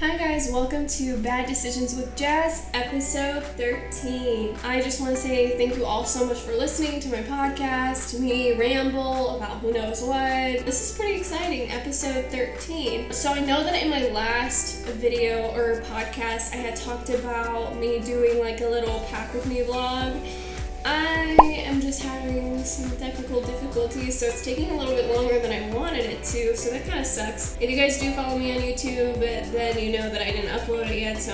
Hi guys, welcome to Bad Decisions with Jazz, episode 13. I just want to say thank you all so much for listening to my podcast, to me ramble about who knows what. This is pretty exciting, episode 13. So I know that in my last video or podcast, I had talked about me doing like a little pack with me vlog. I am just having some technical difficulties, so it's taking a little bit longer than I wanted it to, so that kind of sucks. If you guys do follow me on YouTube, then you know that I didn't upload it yet, so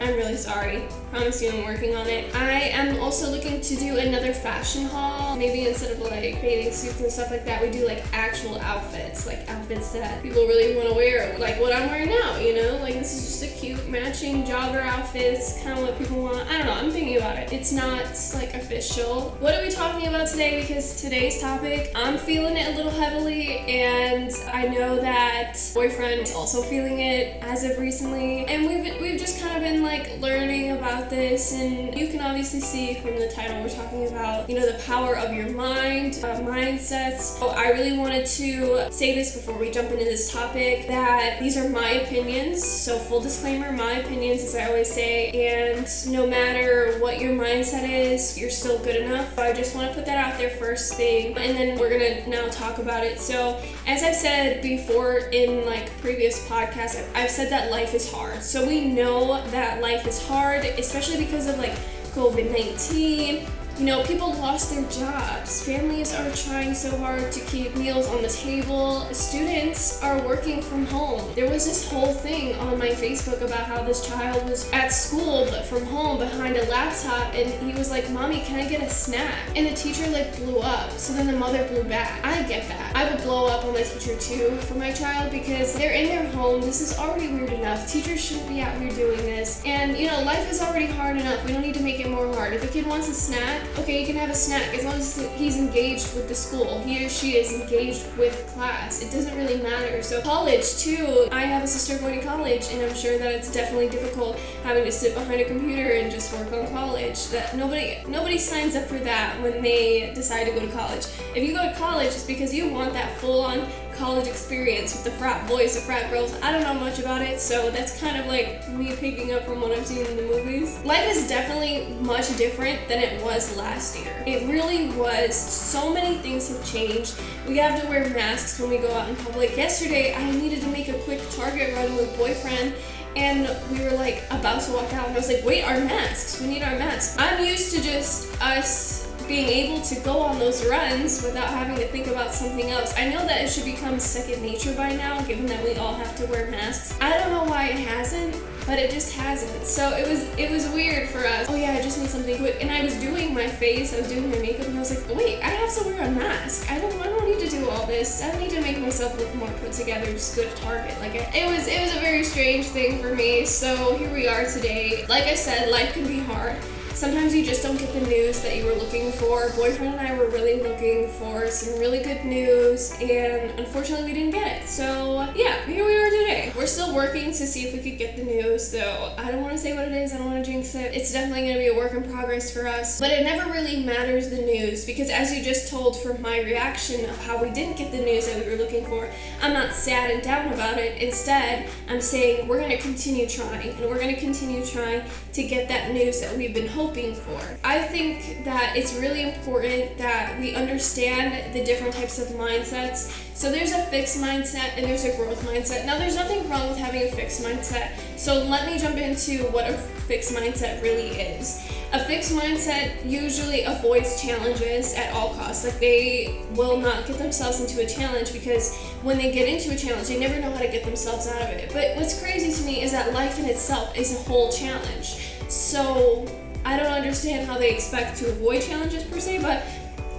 I'm really sorry. Promise you I'm working on it. I am also looking to do another fashion haul. Maybe instead of like bathing suits and stuff like that, we do like actual outfits, like outfits that people really want to wear, like what I'm wearing now, you know? Like this is just a cute matching jogger outfit. It's kind of what people want. I don't know, I'm thinking about it. It's not like official. What are we talking about today? Because today's topic, I'm feeling it a little heavily, and I know that boyfriend is also feeling it as of recently, and we've just kind of been like learning about this, and you can obviously see from the title we're talking about, you know, the power of your mind, mindsets. So I really wanted to say this before we jump into this topic, that these are my opinions, so full disclaimer, my opinions as I always say, and no matter what your mindset is, you're still good enough. So I just want to put that out there first thing, and then we're gonna now talk about it. So as I've said before in like previous podcasts, I've said that life is hard. So we know that life is hard, especially because of like COVID-19. You know, people lost their jobs. Families are trying so hard to keep meals on the table. Students are working from home. There was this whole thing on my Facebook about how this child was at school but from home behind a laptop, and he was like, "Mommy, can I get a snack?" And the teacher like blew up. So then the mother blew back. I get that. I would blow up on the teacher too for my child because they're in their home. This is already weird enough. Teachers shouldn't be out here doing this. And you know, life is already hard enough. We don't need to make it more hard. If a kid wants a snack, okay, you can have a snack as long as he's engaged with the school. He or she is engaged with class. It doesn't really matter. So college too, I have a sister going to college, and I'm sure that it's definitely difficult having to sit behind a computer and just work on college. That nobody signs up for that when they decide to go to college. If you go to college, it's because you want that full-on college experience with the frat boys, the frat girls. I don't know much about it, so that's kind of like me picking up from what I've seen in the movies. Life is definitely much different than it was last year. It really was. So many things have changed. We have to wear masks when we go out in public. Yesterday, I needed to make a quick Target run with boyfriend, and we were like about to walk out, and I was like, wait, our masks, we need our masks. I'm used to just us being able to go on those runs without having to think about something else. I know that it should become second nature by now, given that we all have to wear masks. I don't know why it hasn't, but it just hasn't. So it was weird for us. Oh yeah, I just need something quick. And I was doing my face, I was doing my makeup, and I was like, wait, I have to wear a mask. I don't need to do all this. I don't need to make myself look more put together, just go to Target. Like it was a very strange thing for me. So here we are today. Like I said, life can be hard. Sometimes you just don't get the news that you were looking for. Boyfriend and I were really looking for some really good news, and unfortunately we didn't get it. So yeah, here we are today. We're still working to see if we could get the news, so I don't want to say what it is, I don't want to jinx it. It's definitely going to be a work in progress for us, but it never really matters the news, because as you just told from my reaction of how we didn't get the news that we were looking for, I'm not sad and down about it. Instead, I'm saying we're going to continue trying, and we're going to continue trying to get that news that we've been hoping for. I think that it's really important that we understand the different types of mindsets. So there's a fixed mindset and there's a growth mindset. Now there's nothing wrong with having a fixed mindset. So let me jump into what a fixed mindset really is. A fixed mindset usually avoids challenges at all costs. Like they will not get themselves into a challenge, because when they get into a challenge, they never know how to get themselves out of it. But what's crazy to me is that life in itself is a whole challenge. So I don't understand how they expect to avoid challenges per se, but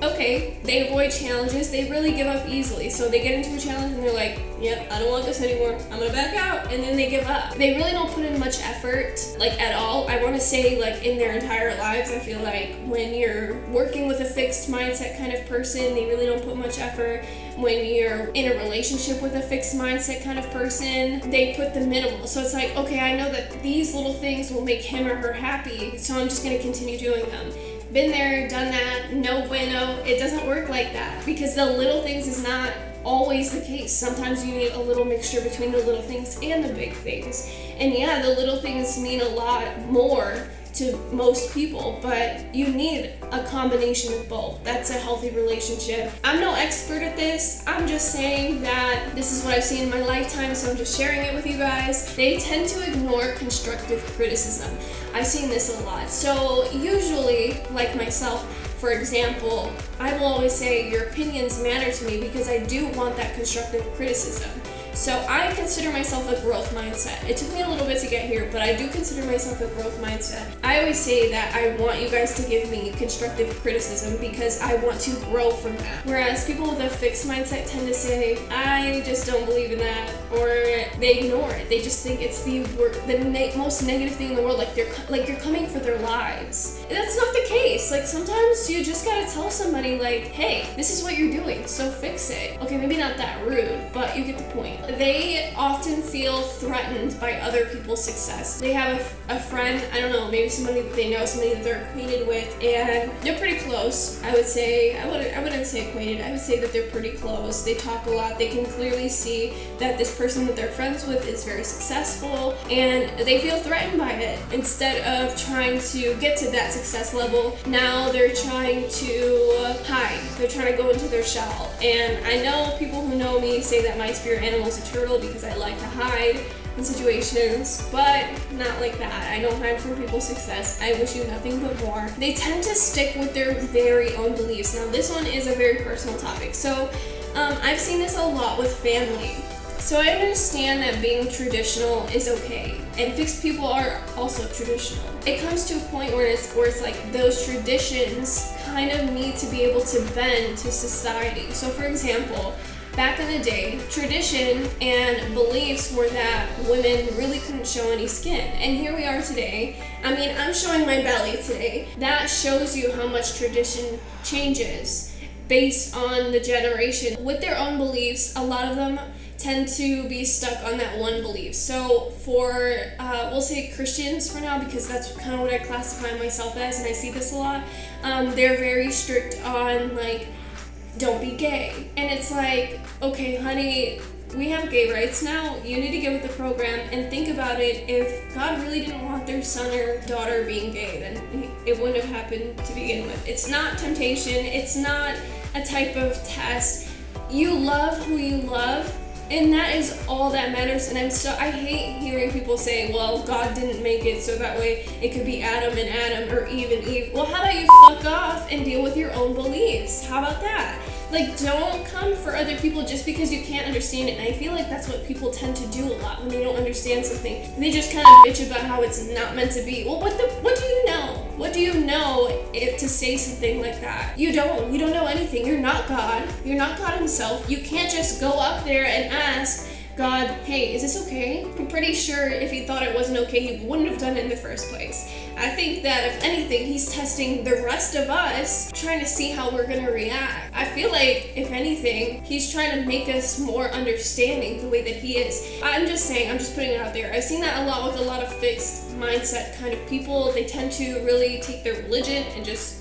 okay, they avoid challenges, they really give up easily. So they get into a challenge and they're like, yep, I don't want this anymore, I'm gonna back out, and then they give up. They really don't put in much effort, like at all. I wanna say like in their entire lives, I feel like when you're working with a fixed mindset kind of person, they really don't put much effort. When you're in a relationship with a fixed mindset kind of person, they put the minimal. So it's like, okay, I know that these little things will make him or her happy, so I'm just gonna continue doing them. Been there, done that, no bueno. It doesn't work like that, because the little things is not always the case. Sometimes you need a little mixture between the little things and the big things. And yeah, the little things mean a lot more to most people, but you need a combination of both. That's a healthy relationship. I'm no expert at this. I'm just saying that this is what I've seen in my lifetime, so I'm just sharing it with you guys. They tend to ignore constructive criticism. I've seen this a lot. So usually, like myself, for example, I will always say your opinions matter to me because I do want that constructive criticism. So I consider myself a growth mindset. It took me a little bit to get here, but I do consider myself a growth mindset. I always say that I want you guys to give me constructive criticism because I want to grow from that. Whereas people with a fixed mindset tend to say, I just don't believe in that, or they ignore it. They just think it's the most negative thing in the world, like you're coming for their lives. And that's not the case. Like sometimes you just gotta tell somebody like, hey, this is what you're doing, so fix it. Okay, maybe not that rude, but you get the point. They often feel threatened by other people's success. They have a friend, I don't know, maybe somebody that they know, somebody that they're acquainted with, and they're pretty close. I wouldn't say acquainted, I would say that they're pretty close. They talk a lot. They can clearly see that this person that they're friends with is very successful, and they feel threatened by it. Instead of trying to get to that success level, now they're trying to hide. They're trying to go into their shell. And I know people who know me say that my spirit animal is a turtle because I like to hide in situations, but not like that. I don't hide from people's success. I wish you nothing but more. They tend to stick with their very own beliefs. Now this one is a very personal topic. So I've seen this a lot with family. So I understand that being traditional is okay, and fixed people are also traditional. It comes to a point where it's like those traditions kind of need to be able to bend to society. So for example, back in the day, tradition and beliefs were that women really couldn't show any skin. And here we are today. I mean, I'm showing my belly today. That shows you how much tradition changes based on the generation. With their own beliefs, a lot of them tend to be stuck on that one belief. So for, we'll say Christians for now, because that's kind of what I classify myself as, and I see this a lot. They're very strict on like, don't be gay. And it's like, okay, honey, we have gay rights now. You need to get with the program and think about it. If God really didn't want their son or daughter being gay, then it wouldn't have happened to begin with. It's not temptation. It's not a type of test. You love who you love, and that is all that matters. And I hate hearing people say, well, God didn't make it so that way it could be Adam and Adam or Eve and Eve. Well, how about you fuck off and deal with your own beliefs? How about that? Like, don't come for other people just because you can't understand it. And I feel like that's what people tend to do a lot when they don't understand something. They just kind of bitch about how it's not meant to be. Well, what do you know? What do you know to say something like that? You don't know anything. You're not God. You're not God himself. You can't just go up there and ask God, hey, is this okay? I'm pretty sure if he thought it wasn't okay, he wouldn't have done it in the first place. I think that if anything, he's testing the rest of us, trying to see how we're gonna react. I feel like, if anything, he's trying to make us more understanding the way that he is. I'm just saying, I'm just putting it out there. I've seen that a lot with a lot of fixed mindset kind of people. They tend to really take their religion and just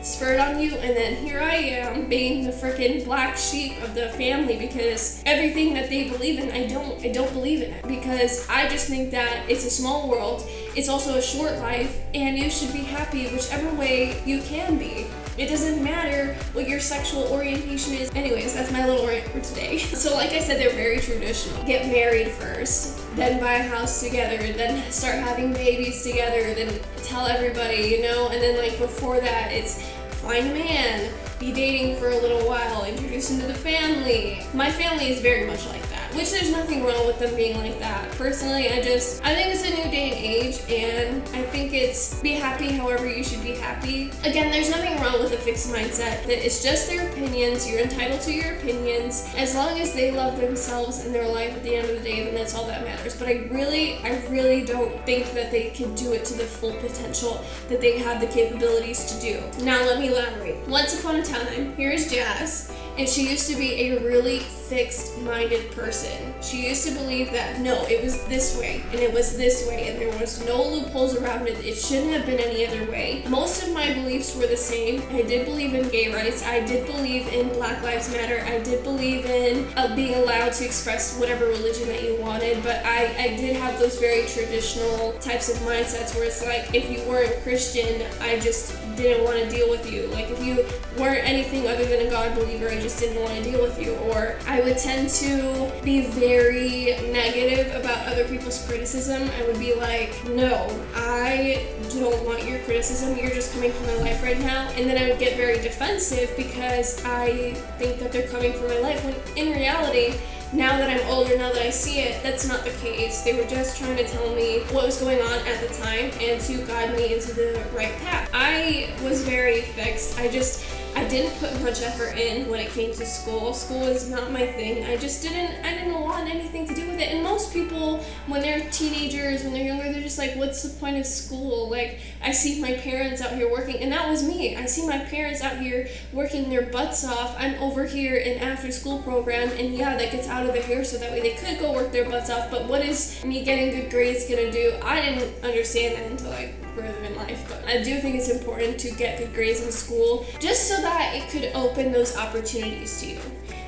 spur it on you, and then here I am being the freaking black sheep of the family because everything that they believe in, I don't believe in it, because I just think that it's a small world, it's also a short life, and you should be happy whichever way you can be. It doesn't matter what your sexual orientation is. Anyways, that's my little rant for today. So like I said, they're very traditional. Get married first, then buy a house together, then start having babies together, then tell everybody, and then like before that, it's find a man, be dating for a little while, introduce him to the family. My family is very much like that, which there's nothing wrong with them being like that. Personally, I think it's a new day and age, and I think it's be happy however you should be happy. Again, there's nothing wrong with a fixed mindset. That it's just their opinions. You're entitled to your opinions. As long as they love themselves and their life at the end of the day, then that's all that matters. But I really don't think that they can do it to the full potential that they have the capabilities to do. Now let me elaborate. Once upon a time, here's Jazz, And she used to be a really fixed-minded person. She used to believe that, no, it was this way, and it was this way, and there was no loopholes around it. It shouldn't have been any other way. Most of my beliefs were the same. I did believe in gay rights. I did believe in Black Lives Matter. I did believe in being allowed to express whatever religion that you wanted, but I did have those very traditional types of mindsets where it's like, if you weren't Christian, I just didn't want to deal with you. Like, if you weren't anything other than a God believer, I just didn't want to deal with you. Or I would tend to be very negative about other people's criticism. I would be like, no, I don't want your criticism. You're just coming for my life right now. And then I would get very defensive because I think that they're coming for my life, when in reality, now that I'm older, now that I see it, that's not the case. They were just trying to tell me what was going on at the time and to guide me into the right path. I was very fixed. I didn't put much effort in when it came to school. School is not my thing. I didn't want anything to do with it. And most people, when they're teenagers, when they're younger, they're just like, what's the point of school? Like, I see my parents out here working, and that was me. I see my parents out here working their butts off. I'm over here in after school program, and yeah, that gets out of their hair so that way they could go work their butts off, but what is me getting good grades gonna do? I didn't understand that until further in life, but I do think it's important to get good grades in school just so that it could open those opportunities to you.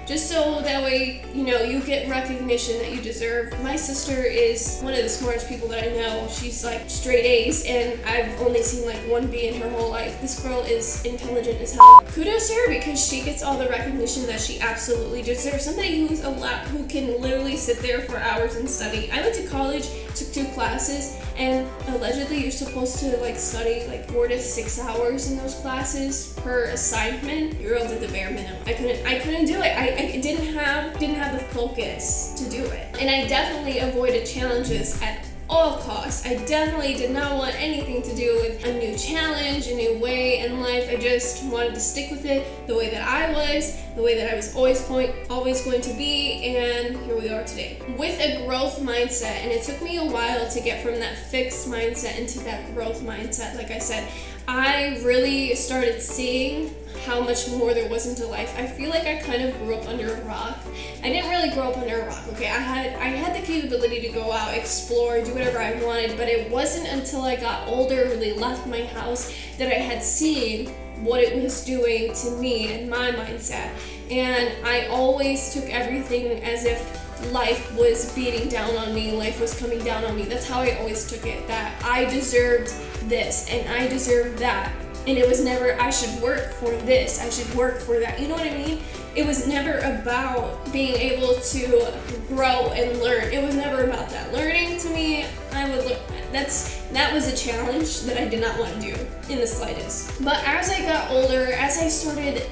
Just so that way, you get recognition that you deserve. My sister is one of the smartest people that I know. She's like straight A's, and I've only seen like one B in her whole life. This girl is intelligent as hell. Kudos to her because she gets all the recognition that she absolutely deserves. Somebody who can literally sit there for hours and study. I went to college, took 2 classes, and allegedly you're supposed to study 4 to 6 hours in those classes per assignment. Girl did the bare minimum. I couldn't do it. I didn't have the focus to do it. And I definitely avoided challenges at all costs. I definitely did not want anything to do with a new challenge, a new way in life. I just wanted to stick with it the way that I was, the way that I was always going to be, and here we are today. With a growth mindset, and it took me a while to get from that fixed mindset into that growth mindset. Like I said, I really started seeing how much more there was into life. I feel like I kind of grew up under a rock. I didn't really grow up under a rock, okay? I had the capability to go out, explore, do whatever I wanted, but it wasn't until I got older, really left my house, that I had seen what it was doing to me and my mindset. And I always took everything as if life was beating down on me, life was coming down on me. That's how I always took it, that I deserved this and I deserved that. And it was never, I should work for this, I should work for that. You know what I mean? It was never about being able to grow and learn. It was never about that. Learning to me, that was a challenge that I did not want to do in the slightest. But as I got older, as I started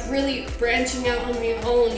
really branching out on my own,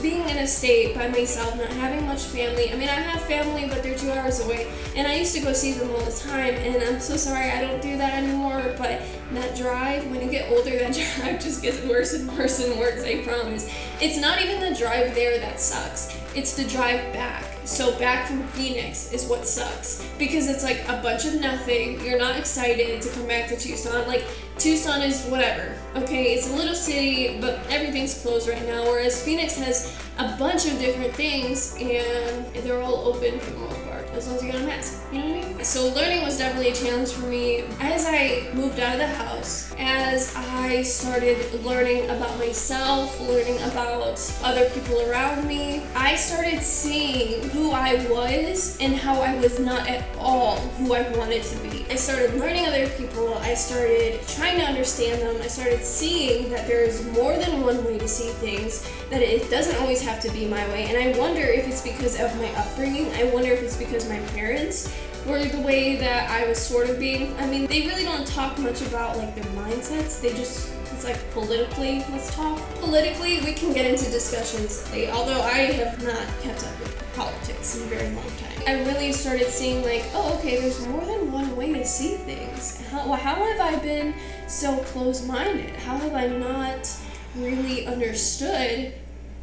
being in a state by myself, not having much family. I mean, I have family, but they're 2 hours away, and I used to go see them all the time, and I'm so sorry I don't do that anymore, but that drive, when you get older, that drive just gets worse and worse and worse, I promise. It's not even the drive there that sucks, it's the drive back. So back from Phoenix is what sucks, because it's like a bunch of nothing. You're not excited to come back to Tucson. Like, Tucson is whatever, okay? It's a little city, but everything's closed right now, whereas Phoenix has a bunch of different things, and they're all open for the most part, as long as you got a mask, you know what I mean? So learning was definitely a challenge for me. As I moved out of the house, as I started learning about myself, learning about other people around me, I started seeing who I was and how I was not at all who I wanted to be. I started learning other people, I started trying to understand them, I started seeing that there's more than one way to see things, that it doesn't always have to be my way. And I wonder if it's because of my upbringing, I wonder if it's because my parents were the way that I was sort of being. I mean, they really don't talk much about their mindsets, it's like politically, let's talk. Politically, we can get into discussions, although I have not kept up with politics in a very long time. I really started seeing okay, there's more than one way to see things. How have I been so close-minded? How have I not really understood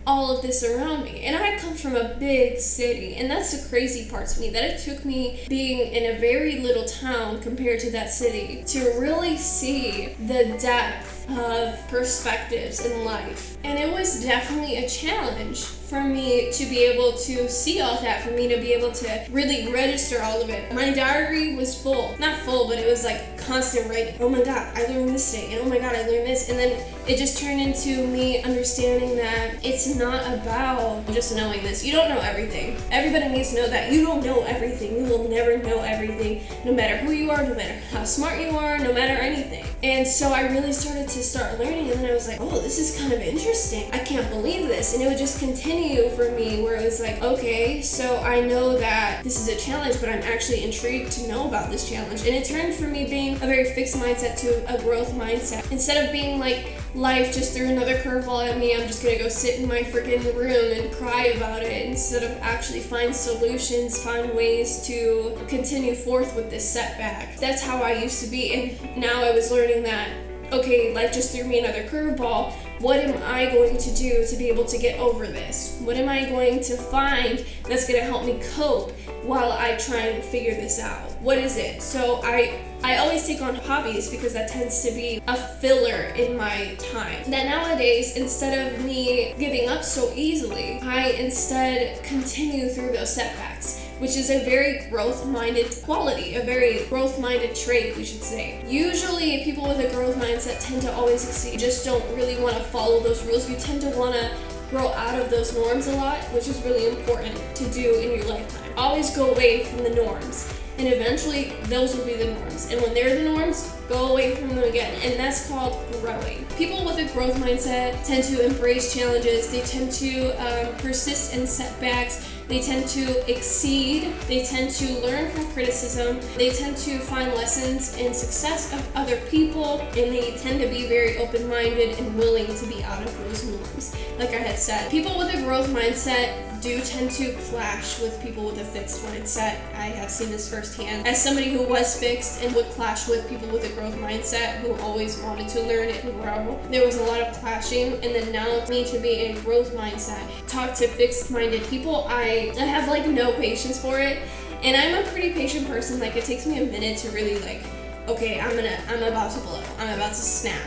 all of this around me? And I come from a big city, and that's the crazy part to me, that it took me being in a very little town compared to that city to really see the depth of perspectives in life. And it was definitely a challenge for me to be able to see all that, for me to be able to really register all of it. My diary was full. Not full, but it was like constant writing. Oh my God, I learned this today. And oh my God, I learned this. And then it just turned into me understanding that it's not about just knowing this. You don't know everything. Everybody needs to know that you don't know everything. You will never know everything, no matter who you are, no matter how smart you are, no matter anything. And so I really started to start learning, and then I was like, oh, this is kind of interesting. I can't believe this. And it would just continue for me where it was like, okay, so I know that this is a challenge, but I'm actually intrigued to know about this challenge. And it turned from me being a very fixed mindset to a growth mindset. Instead of being like, life just threw another curveball at me, I'm just gonna go sit in my freaking room and cry about it, instead of actually find solutions, find ways to continue forth with this setback. That's how I used to be, and now I was learning that, okay, life just threw me another curveball. What am I going to do to be able to get over this? What am I going to find that's going to help me cope while I try and figure this out? What is it? So I always take on hobbies because that tends to be a filler in my time. That nowadays, instead of me giving up so easily, I instead continue through those setbacks, which is a very growth-minded quality, a very growth-minded trait, we should say. Usually, people with a growth mindset tend to always succeed. You just don't really want to follow those rules. You tend to want to grow out of those norms a lot, which is really important to do in your lifetime. Always go away from the norms, and eventually those will be the norms. And when they're the norms, go away from them again, and that's called growing. People with a growth mindset tend to embrace challenges. They tend to persist in setbacks. They tend to exceed. They tend to learn from criticism. They tend to find lessons in success of other people, and they tend to be very open-minded and willing to be out of those norms. Like I had said, people with a growth mindset do tend to clash with people with a fixed mindset. I have seen this firsthand. As somebody who was fixed and would clash with people with a growth mindset who always wanted to learn it and grow, there was a lot of clashing. And then now, me to be a growth mindset, talk to fixed-minded people, I have like no patience for it. And I'm a pretty patient person. Like, it takes me a minute to really like, okay, I'm about to blow. I'm about to snap.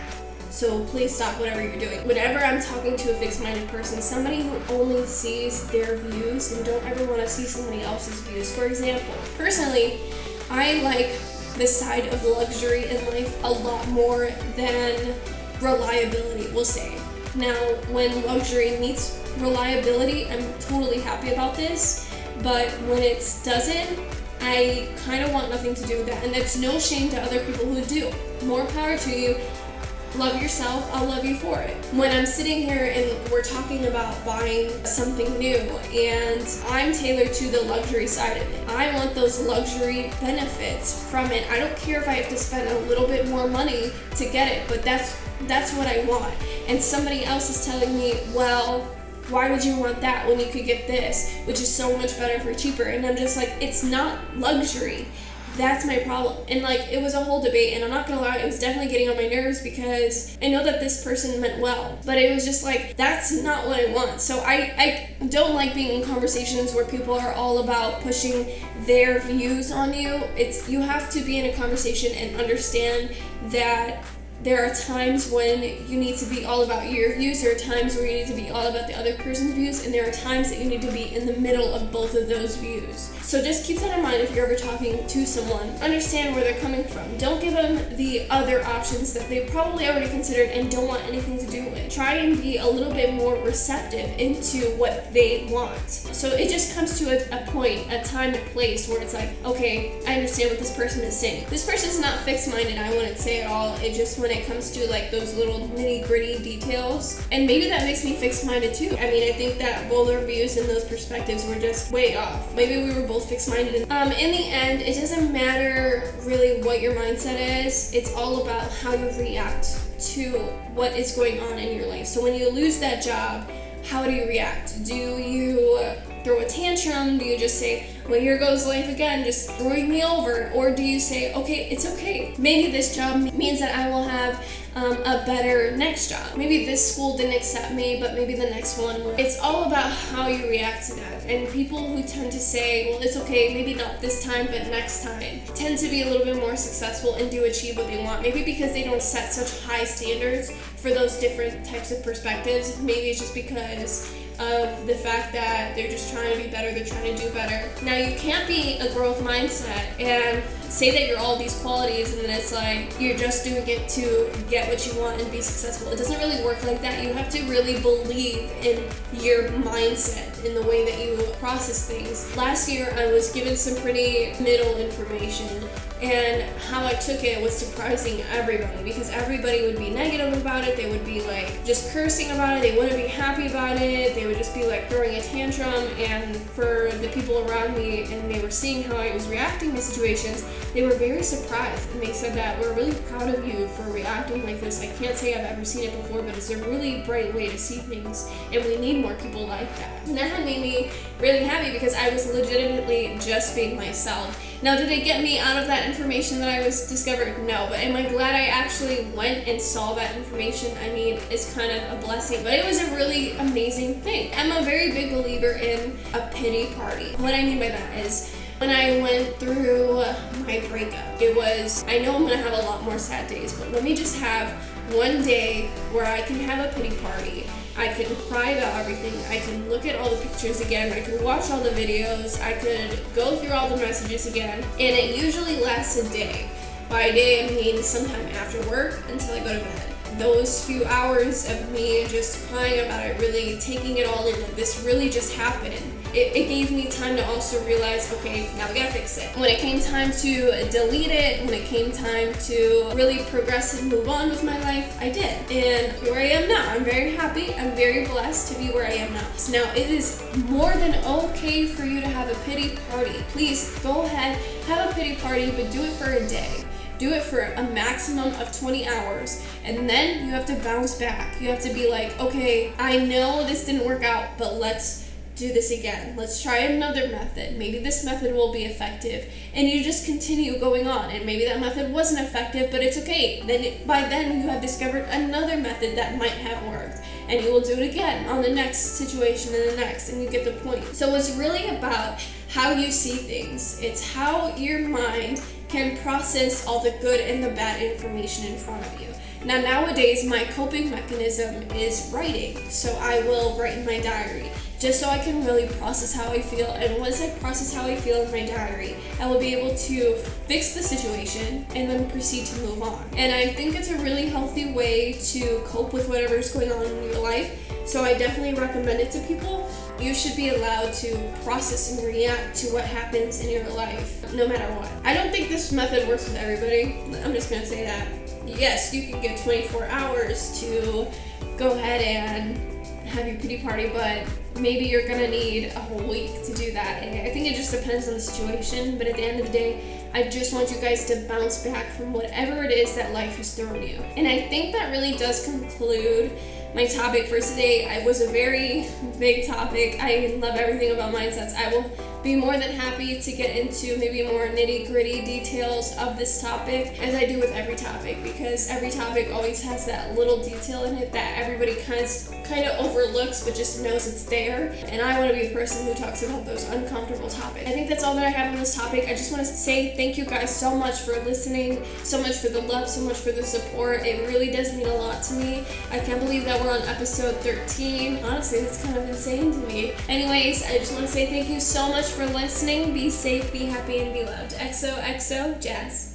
So please stop whatever you're doing. Whenever I'm talking to a fixed-minded person, somebody who only sees their views and don't ever want to see somebody else's views. For example, personally, I like the side of luxury in life a lot more than reliability, we'll say. Now, when luxury meets reliability, I'm totally happy about this, but when it doesn't, I kind of want nothing to do with that, and that's no shame to other people who do. More power to you. Love yourself, I'll love you for it. When I'm sitting here and we're talking about buying something new, and I'm tailored to the luxury side of it. I want those luxury benefits from it. I don't care if I have to spend a little bit more money to get it, but that's what I want. And somebody else is telling me, well, why would you want that when you could get this, which is so much better for cheaper? And I'm just like, it's not luxury. That's my problem. And like, it was a whole debate, and I'm not gonna lie, it was definitely getting on my nerves because I know that this person meant well, but it was just like, that's not what I want. So I don't like being in conversations where people are all about pushing their views on you. You have to be in a conversation and understand that there are times when you need to be all about your views, there are times where you need to be all about the other person's views, and there are times that you need to be in the middle of both of those views. So just keep that in mind if you're ever talking to someone. Understand where they're coming from. Don't give them the other options that they probably already considered and don't want anything to do with. Try and be a little bit more receptive into what they want. So it just comes to a point, a time and place where it's like, okay, I understand what this person is saying. This person's not fixed-minded, I wouldn't say at all. It just, when it comes to like those little nitty-gritty details, and maybe that makes me fixed-minded too. I mean, I think that both our views and those perspectives were just way off. Maybe we were both fixed-minded. In the end, it doesn't matter really what your mindset is. It's all about how you react to what is going on in your life. So when you lose that job, how do you react? Do you throw a tantrum? Do you just say, well, here goes life again, just throwing me over? Or do you say, okay, it's okay. Maybe this job means that I will have a better next job. Maybe this school didn't accept me, but maybe the next one will. It's all about how you react to that. And people who tend to say, well, it's okay, maybe not this time, but next time, tend to be a little bit more successful and do achieve what they want. Maybe because they don't set such high standards for those different types of perspectives. Maybe it's just because of the fact that they're just trying to be better, they're trying to do better. Now, you can't be a growth mindset and say that you're all these qualities and then it's like you're just doing it to get what you want and be successful. It doesn't really work like that. You have to really believe in your mindset, in the way that you process things. Last year, I was given some pretty middle information, and how I took it was surprising everybody, because everybody would be negative about it. They would be like just cursing about it. They wouldn't be happy about it. They would just be like throwing a tantrum. And for the people around me, and they were seeing how I was reacting to situations, they were very surprised, and they said that we're really proud of you for reacting like this. I can't say I've ever seen it before, but it's a really bright way to see things, and we need more people like that. And that had made me really happy, because I was legitimately just being myself. Now, did it get me out of that information that I was discovered? No, but am I glad I actually went and saw that information? I mean, it's kind of a blessing, but it was a really amazing thing. I'm a very big believer in a pity party. What I mean by that is, when I went through my breakup, it was, I know I'm gonna have a lot more sad days, but let me just have one day where I can have a pity party. I can cry about everything. I can look at all the pictures again. I can watch all the videos. I could go through all the messages again. And it usually lasts a day. By day, I mean sometime after work until I go to bed. Those few hours of me just crying about it, really taking it all in, that this really just happened, it gave me time to also realize, okay, now we gotta fix it. When it came time to delete it, when it came time to really progress and move on with my life, I did. And here I am now. I'm very happy. I'm very blessed to be where I am now. Now, it is more than okay for you to have a pity party. Please go ahead, have a pity party, but do it for a day. Do it for a maximum of 20 hours, and then you have to bounce back. You have to be like, okay, I know this didn't work out, but let's do this again. Let's try another method. Maybe this method will be effective. And you just continue going on, and maybe that method wasn't effective, but it's okay. By then you have discovered another method that might have worked, and you will do it again on the next situation and the next, and you get the point. So it's really about how you see things. It's how your mind can process all the good and the bad information in front of you. Now, nowadays, my coping mechanism is writing. So I will write in my diary, just so I can really process how I feel. And once I process how I feel in my diary, I will be able to fix the situation and then proceed to move on. And I think it's a really healthy way to cope with whatever's going on in your life. So I definitely recommend it to people. You should be allowed to process and react to what happens in your life, no matter what. I don't think this method works with everybody. I'm just gonna say that. Yes, you can get 24 hours to go ahead and have your pity party, but maybe you're gonna need a whole week to do that. And I think it just depends on the situation, but at the end of the day, I just want you guys to bounce back from whatever it is that life has thrown you. And I think that really does conclude my topic for today. It was a very big topic. I love everything about mindsets. I will be more than happy to get into maybe more nitty-gritty details of this topic, as I do with every topic, because every topic always has that little detail in it that everybody kind of overlooks but just knows it's there. And I want to be the person who talks about those uncomfortable topics. I think that's all that I have on this topic. I just want to say thank you guys so much for listening, so much for the love, so much for the support. It really does mean a lot to me. I can't believe that we're on episode 13. Honestly, that's kind of insane to me. Anyways, I just want to say thank you so much for listening. Be safe, be happy, and be loved. XOXO JAS.